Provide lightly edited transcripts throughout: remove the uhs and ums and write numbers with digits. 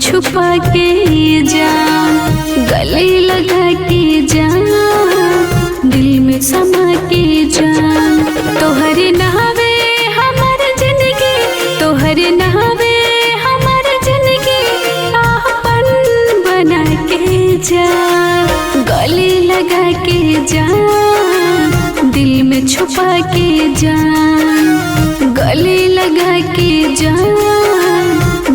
छुपा के जा, गले लगा के जा, दिल में समा के जा। तोहरे नहावे हमार जिंदगी, तोहरे नहावे हमार जिंदगी, आपन बना के जा, गले लगा के जा, दिल में छुपा के जा, गले लगा के जा,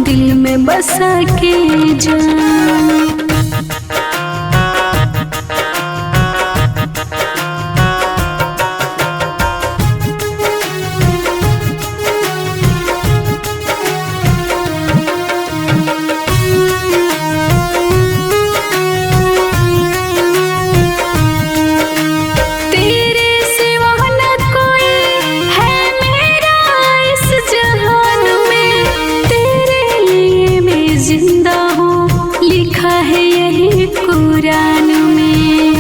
दिल में बसा के जा। कुरान में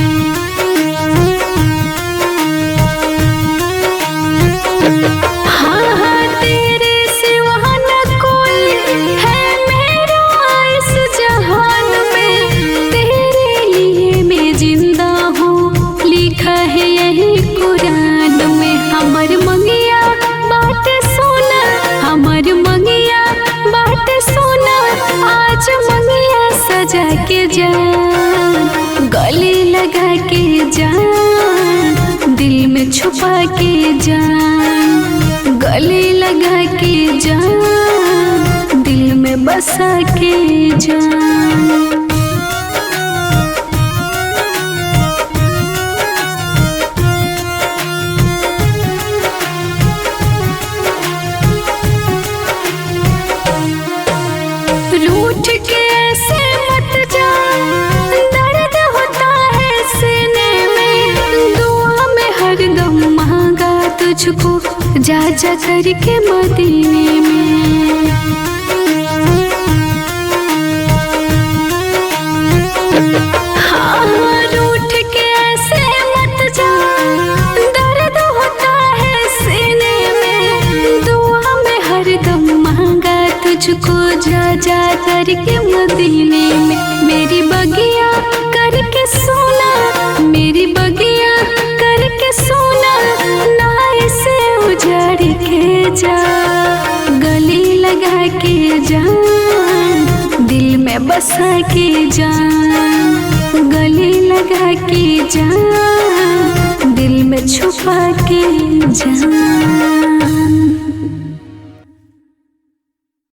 हाँ हाँ तेरे सिवा न कोई है मेरा इस जहान में, तेरे लिए मैं जिंदा हूँ, लिखा है यही कुरान में। हमर मंगिया बात सोना, हमर मंगिया बात सोना, आज मंगिया सजा के जा, गले लगा के जा, दिल में छुपा के जा, गले लगा के जा, दिल में बसा के जा। रूठ के ऐसे मत जा, दर्द होता है सीने में, दुआ में हरदम मांगा तुझको, जा जा करके मदीने में। हाँ रूठ के ऐसे मत जा, दर्द होता है सीने में, दुआ में हरदम मांगा तुझको, जा जा करके मदीने में। मेरी बगिया करके सोना, मेरी बगिया करके सोना, ना इसे उजाड़ के जा, गले लगा के जा, दिल में बसा के जा, गले लगा के जा, दिल में छुपा के जा।